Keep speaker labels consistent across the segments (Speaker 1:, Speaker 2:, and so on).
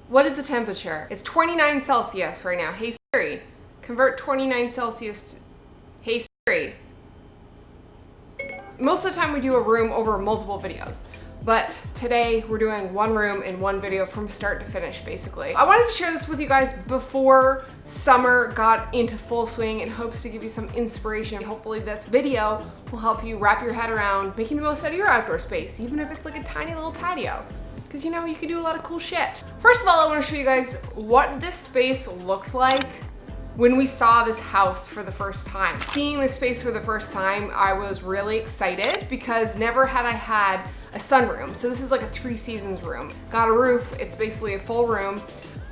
Speaker 1: What is the temperature? It's 29 Celsius right now. Hey Siri, convert 29 Celsius to... Hey Siri. Most of the time we do a room over multiple videos, but today we're doing one room in one video from start to finish, basically. I wanted to share this with you guys before summer got into full swing in hopes to give you some inspiration. Hopefully this video will help you wrap your head around making the most out of your outdoor space, even if it's like a tiny little patio. Because you know, you can do a lot of cool shit. First of all, I want to show you guys what this space looked like when we saw this house for the first time. Seeing this space for the first time, I was really excited because never had I had a sunroom. So this is like a 3 seasons room. Got a roof, it's basically a full room.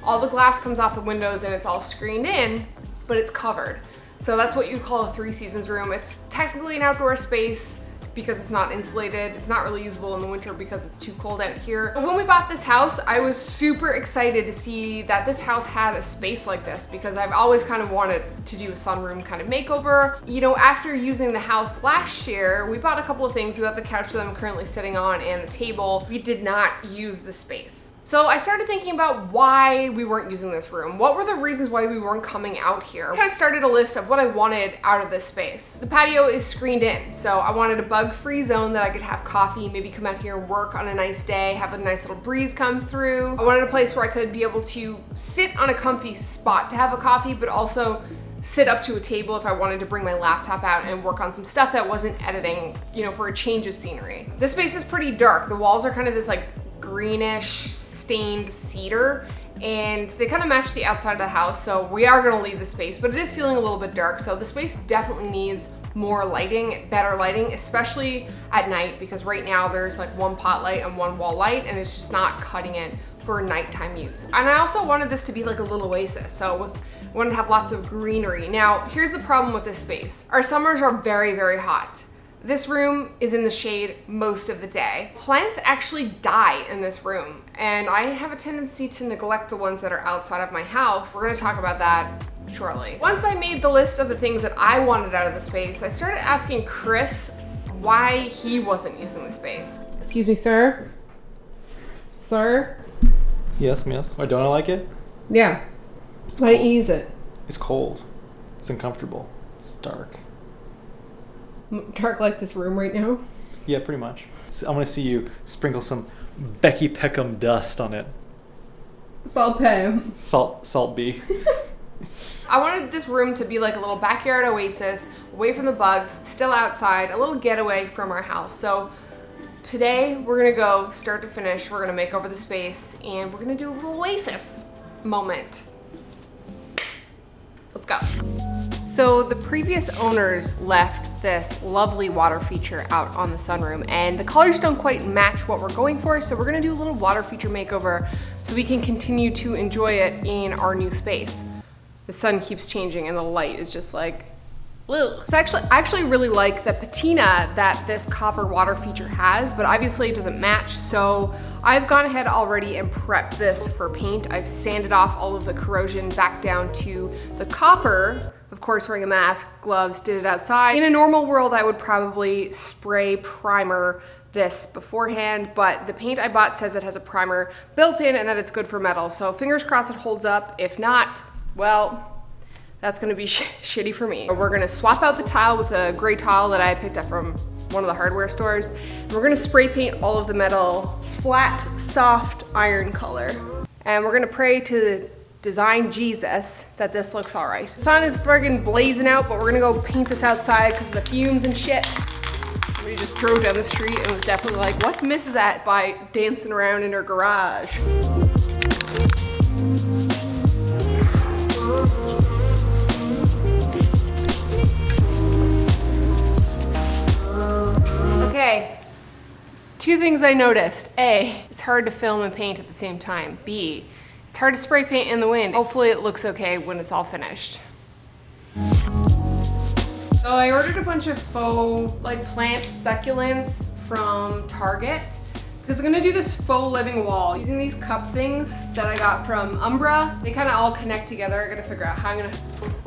Speaker 1: All the glass comes off the windows and it's all screened in, but it's covered. So that's what you'd call a 3 seasons room. It's technically an outdoor space because it's not insulated. It's not really usable in the winter because it's too cold out here. But when we bought this house, I was super excited to see that this house had a space like this because I've always kind of wanted to do a sunroom kind of makeover. You know, after using the house last year, we bought a couple of things. We got the couch that I'm currently sitting on and the table. We did not use the space. So I started thinking about why we weren't using this room. What were the reasons why we weren't coming out here? I kind of started a list of what I wanted out of this space. The patio is screened in, so I wanted a bug-free zone that I could have coffee, maybe come out here and work on a nice day, have a nice little breeze come through. I wanted a place where I could be able to sit on a comfy spot to have a coffee, but also sit up to a table if I wanted to bring my laptop out and work on some stuff that wasn't editing, you know, for a change of scenery. This space is pretty dark. The walls are kind of this like greenish stained cedar and they kind of match the outside of the house, so we are going to leave the space, but it is feeling a little bit dark, so the space definitely needs more lighting, better lighting, especially at night, because right now there's like one pot light and one wall light and it's just not cutting it for nighttime use. And I also wanted this to be like a little oasis, so wanted to have lots of greenery. Now here's the problem with this space. Our summers are very, very hot. This room is in the shade most of the day. Plants actually die in this room, and I have a tendency to neglect the ones that are outside of my house. We're gonna talk about that shortly. Once I made the list of the things that I wanted out of the space, I started asking Chris why he wasn't using the space. Excuse me, sir? Sir?
Speaker 2: Yes, miss. Why don't I like it?
Speaker 1: Yeah. Why didn't you use it?
Speaker 2: It's cold. It's uncomfortable. It's dark.
Speaker 1: Dark like this room right now?
Speaker 2: Yeah, pretty much. So I want to see you sprinkle some Becki Peckham dust on it.
Speaker 1: Salt pay.
Speaker 2: Salt B.
Speaker 1: I wanted this room to be like a little backyard oasis, away from the bugs, still outside, a little getaway from our house. So today we're gonna go start to finish. We're gonna make over the space and we're gonna do a little oasis moment. Let's go. So the previous owners left this lovely water feature out on the sunroom and the colors don't quite match what we're going for, so we're gonna do a little water feature makeover so we can continue to enjoy it in our new space. The sun keeps changing and the light is just like, ugh. So I actually really like the patina that this copper water feature has, but obviously it doesn't match, so I've gone ahead already and prepped this for paint. I've sanded off all of the corrosion back down to the copper. Of course, wearing a mask, gloves, did it outside. In a normal world, I would probably spray primer this beforehand, but the paint I bought says it has a primer built in and that it's good for metal. So fingers crossed it holds up. If not, well, that's gonna be shitty for me. We're gonna swap out the tile with a gray tile that I picked up from one of the hardware stores. And we're gonna spray paint all of the metal flat, soft iron color. And we're gonna pray to the design Jesus that this looks all right. The sun is friggin' blazing out, but we're gonna go paint this outside because of the fumes and shit. Somebody just drove down the street and was definitely like, what's Mrs. at by dancing around in her garage? Okay, 2 things I noticed. A, it's hard to film and paint at the same time. B, it's hard to spray paint in the wind. Hopefully it looks okay when it's all finished. So I ordered a bunch of faux like plant succulents from Target because I'm gonna do this faux living wall using these cup things that I got from Umbra. They kind of all connect together. I gotta figure out how I'm gonna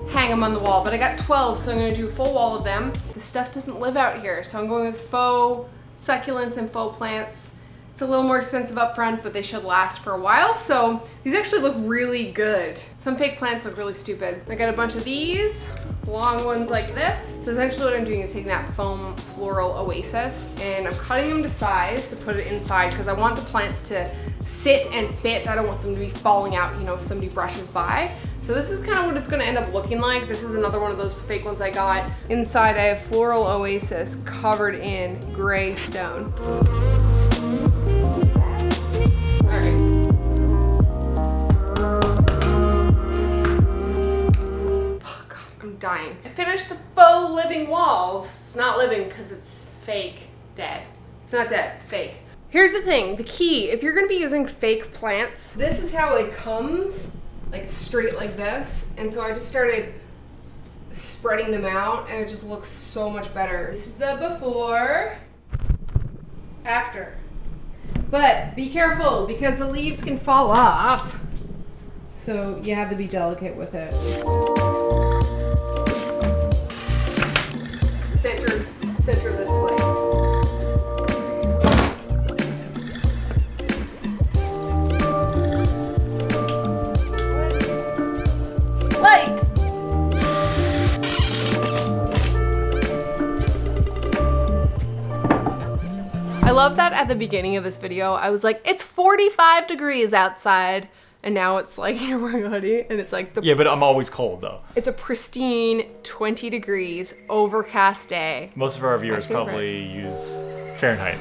Speaker 1: hang them on the wall, but I got 12, so I'm gonna do a full wall of them. This stuff doesn't live out here, so I'm going with faux succulents and faux plants. It's a little more expensive up front, but they should last for a while. So these actually look really good. Some fake plants look really stupid. I got a bunch of these, long ones like this. So essentially what I'm doing is taking that foam floral oasis and I'm cutting them to size to put it inside because I want the plants to sit and fit. I don't want them to be falling out, you know, if somebody brushes by. So this is kind of what it's gonna end up looking like. This is another one of those fake ones I got. Inside I have floral oasis covered in gray stone. Dying. I finished the faux living walls. It's not living because it's fake, dead. It's not dead, it's fake. Here's the thing, the key, if you're gonna be using fake plants, this is how it comes, like straight like this. And so I just started spreading them out and it just looks so much better. This is the before, after. But be careful because the leaves can fall off. So you have to be delicate with it. Center this way. Light! I love that at the beginning of this video, I was like, it's 45 degrees outside. And now it's like, you're wearing a hoodie, and it's like
Speaker 2: Yeah, but I'm always cold though.
Speaker 1: It's a pristine 20 degrees, overcast day.
Speaker 2: Most of our viewers probably use Fahrenheit.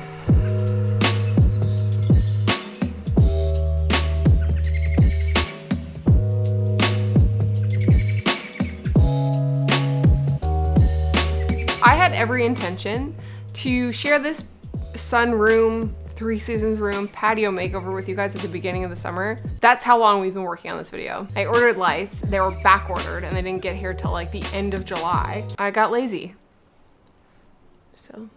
Speaker 1: I had every intention to share this sunroom 3 seasons room patio makeover with you guys at the beginning of the summer. That's how long we've been working on this video. I ordered lights, they were back ordered and they didn't get here till like the end of July. I got lazy, so.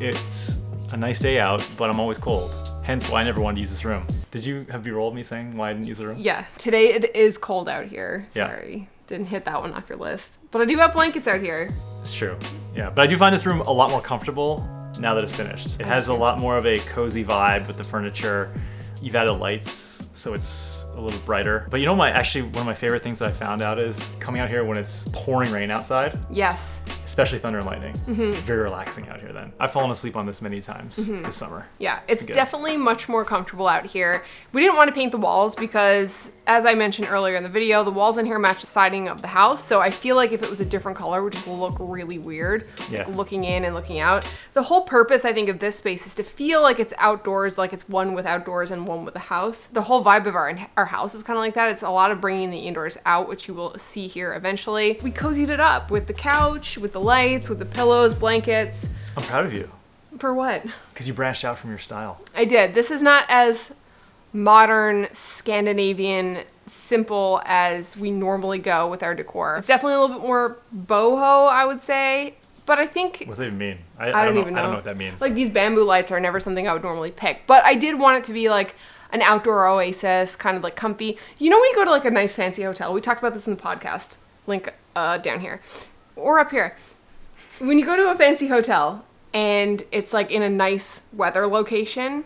Speaker 2: It's a nice day out, but I'm always cold. Hence why I never wanted to use this room. Did you have B-rolled me saying why I didn't use the room?
Speaker 1: Yeah, today it is cold out here.
Speaker 2: Yeah.
Speaker 1: Sorry, didn't hit that one off your list. But I do have blankets out here.
Speaker 2: It's true, yeah. But I do find this room a lot more comfortable now that it's finished. It has a lot more of a cozy vibe with the furniture. You've added lights, so it's a little brighter. But you know, actually one of my favorite things that I found out is coming out here when it's pouring rain outside.
Speaker 1: Yes.
Speaker 2: Especially thunder and lightning. It's very relaxing out here then. I've fallen asleep on this many times this summer.
Speaker 1: Yeah, it's definitely much more comfortable out here. We didn't want to paint the walls because, as I mentioned earlier in the video, the walls in here match the siding of the house. So I feel like if it was a different color, it would just look really weird,
Speaker 2: yeah,
Speaker 1: looking in and looking out. The whole purpose, I think, of this space is to feel like it's outdoors, like it's one with outdoors and one with the house. The whole vibe of our house is kind of like that. It's a lot of bringing the indoors out, which you will see here eventually. We cozied it up with the couch, with the lights, with the pillows, blankets.
Speaker 2: I'm proud of you.
Speaker 1: For what?
Speaker 2: Because you branched out from your style.
Speaker 1: I did. This is not as modern, Scandinavian, simple as we normally go with our decor. It's definitely a little bit more boho, I would say. But I think...
Speaker 2: What does that even mean?
Speaker 1: I don't even know.
Speaker 2: I don't know what that means.
Speaker 1: Like, these bamboo lights are never something I would normally pick. But I did want it to be like an outdoor oasis, kind of like comfy. You know when you go to like a nice fancy hotel? We talked about this in the podcast. Link down here. Or up here. When you go to a fancy hotel and it's like in a nice weather location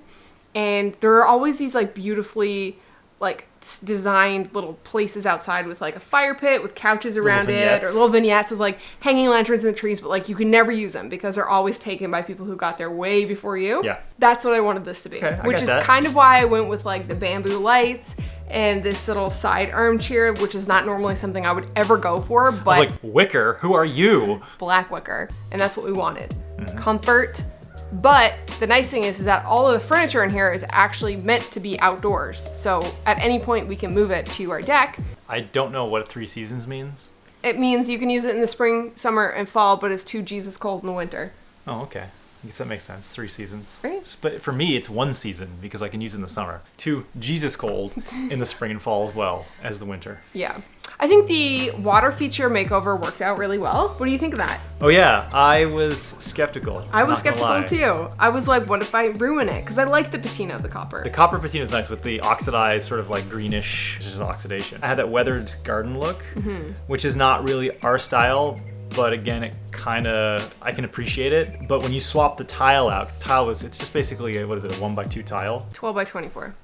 Speaker 1: and there are always these like beautifully like designed little places outside with like a fire pit with couches around it, or little vignettes with like hanging lanterns in the trees, but like you can never use them because they're always taken by people who got there way before you.
Speaker 2: Yeah.
Speaker 1: That's what I wanted this to be, which is kind of why I went with like the bamboo lights and this little side armchair, which is not normally something I would ever go for, but
Speaker 2: I was like, wicker, who are you?
Speaker 1: Black wicker, and that's what we wanted. Comfort. But the nice thing is that all of the furniture in here is actually meant to be outdoors. So at any point we can move it to our deck.
Speaker 2: I don't know what 3 seasons means.
Speaker 1: It means you can use it in the spring, summer, and fall, but it's too Jesus cold in the winter.
Speaker 2: Oh, okay. I guess that makes sense. 3 seasons.
Speaker 1: Right.
Speaker 2: But for me, it's 1 season because I can use it in the summer. 2, Jesus cold in the spring and fall as well as the winter.
Speaker 1: Yeah. I think the water feature makeover worked out really well. What do you think of that?
Speaker 2: Oh yeah, I was skeptical.
Speaker 1: I was skeptical too. I was like, what if I ruin it? Because I like the patina, the copper.
Speaker 2: The copper patina is nice with the oxidized sort of like greenish, which is oxidation. I had that weathered garden look, which is not really our style, but again, I can appreciate it. But when you swap the tile out, 'cause it's just basically a, what is it, a 1x2 tile?
Speaker 1: 12 by 24.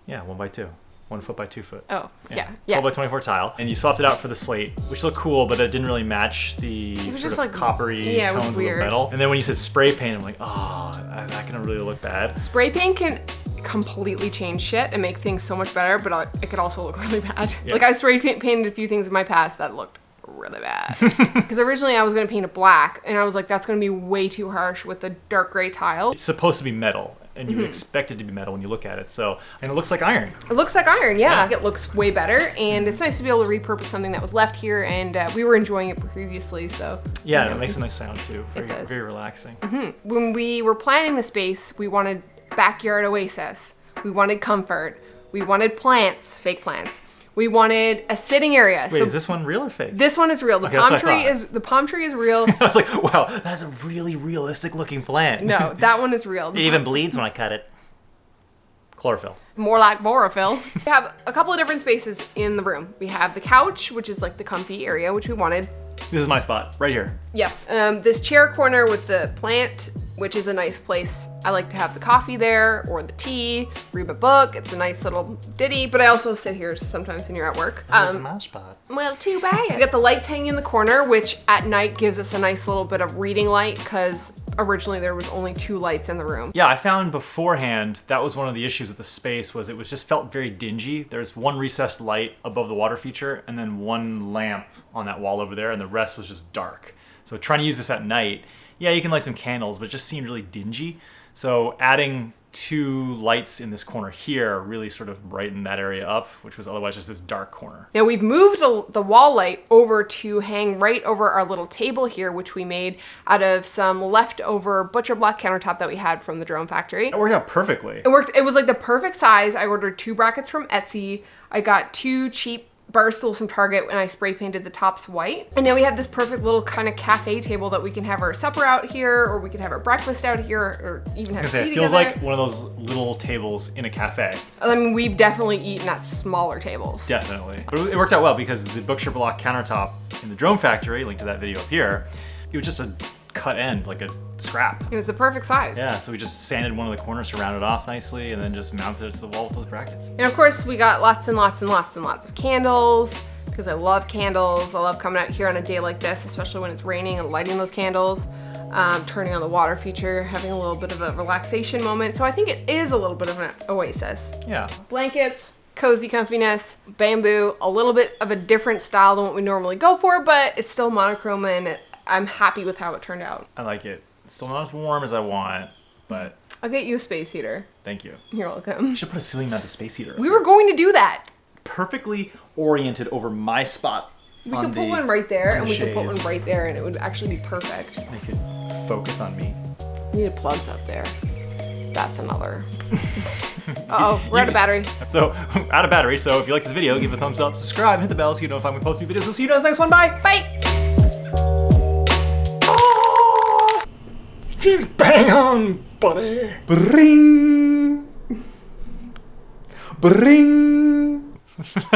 Speaker 2: Yeah, 1x2. 1 foot by 2 foot.
Speaker 1: Oh, yeah.
Speaker 2: 12 by 24 tile. And you swapped it out for the slate, which looked cool, but it didn't really match the sort of like coppery tones of the metal. And then when you said spray paint, I'm like, oh, that can really look bad.
Speaker 1: Spray paint can completely change shit and make things so much better, but it could also look really bad. Yeah. Like I spray painted a few things in my past that looked really bad. Because originally I was going to paint it black, and I was like, that's going to be way too harsh with the dark gray tile.
Speaker 2: It's supposed to be metal, and you would expect it to be metal when you look at it. So, and it looks like iron.
Speaker 1: It looks like iron, yeah. It looks way better, and it's nice to be able to repurpose something that was left here, and we were enjoying it previously, so.
Speaker 2: Yeah, and it makes a nice sound too.
Speaker 1: It does.
Speaker 2: Very relaxing.
Speaker 1: When we were planning the space, we wanted backyard oasis. We wanted comfort. We wanted plants, fake plants. We wanted a sitting area.
Speaker 2: Wait, is this one real or fake?
Speaker 1: This one is real. The palm tree is real.
Speaker 2: I was like, wow, that's a really realistic looking plant.
Speaker 1: No, that one is real.
Speaker 2: It even bleeds when I cut it. Chlorophyll.
Speaker 1: More like borophyll. We have a couple of different spaces in the room. We have the couch, which is like the comfy area, which we wanted.
Speaker 2: This is my spot, right here.
Speaker 1: Yes. This chair corner with the plant, which is a nice place. I like to have the coffee there or the tea, read a book. It's a nice little ditty, but I also sit here sometimes when you're at work.
Speaker 2: This is my spot.
Speaker 1: Well, too bad. We got the lights hanging in the corner, which at night gives us a nice little bit of reading light because originally there was only 2 lights in the room.
Speaker 2: Yeah, I found beforehand that was one of the issues with the space was it was just felt very dingy. There's one recessed light above the water feature and then one lamp on that wall over there, and the rest was just dark. So trying to use this at night, yeah, you can light some candles, but it just seemed really dingy. So adding 2 lights in this corner here really sort of brightened that area up, which was otherwise just this dark corner.
Speaker 1: Now we've moved the wall light over to hang right over our little table here, which we made out of some leftover butcher block countertop that we had from the drone factory.
Speaker 2: It worked out perfectly.
Speaker 1: It worked. It was like the perfect size. I ordered 2 brackets from Etsy. I got 2 cheap bar stools from Target, and I spray painted the tops white. And now we have this perfect little kind of cafe table that we can have our supper out here, or we can have our breakfast out here, or even have tea together.
Speaker 2: It feels like one of those little tables in a cafe.
Speaker 1: I mean, we've definitely eaten at smaller tables.
Speaker 2: Definitely. But it worked out well because the butcher block countertop in the drone factory, link to that video up here, it was just a cut end, like a scrap.
Speaker 1: It was the perfect size.
Speaker 2: Yeah, so we just sanded one of the corners to round it off nicely and then just mounted it to the wall with those brackets.
Speaker 1: And of course we got lots and lots and lots and lots of candles because I love candles. I love coming out here on a day like this, especially when it's raining, and lighting those candles, turning on the water feature, having a little bit of a relaxation moment. So I think it is a little bit of an oasis.
Speaker 2: Yeah.
Speaker 1: Blankets, cozy comfiness, bamboo, a little bit of a different style than what we normally go for, but it's still monochrome, and I'm happy with how it turned out.
Speaker 2: I like it. It's still not as warm as I want, but...
Speaker 1: I'll get you a space heater.
Speaker 2: Thank you.
Speaker 1: You're welcome.
Speaker 2: You should put a ceiling mounted space heater.
Speaker 1: We were going to do that.
Speaker 2: Perfectly oriented over my spot.
Speaker 1: We could put one right there, and we could put one right there, and it would actually be perfect.
Speaker 2: They could focus on me.
Speaker 1: We need plugs up there. That's another. Uh-oh, we're out of battery.
Speaker 2: So, out of battery, so if you like this video, give it a thumbs up, subscribe, hit the bell so you know if I'm post new videos. We'll see you guys next one. Bye!
Speaker 1: Bye!
Speaker 2: She's bang on, buddy. Bring. Bring. You've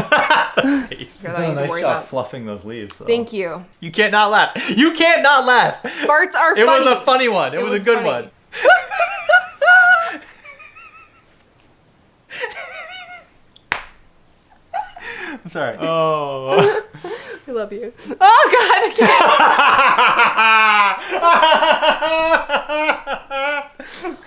Speaker 2: done a nice job fluffing those leaves. So.
Speaker 1: Thank you.
Speaker 2: You can't not laugh. You can't not laugh.
Speaker 1: Farts are funny.
Speaker 2: It was a funny one. It was a good one. I'm sorry. Oh.
Speaker 1: I love you. Oh, God, I can't.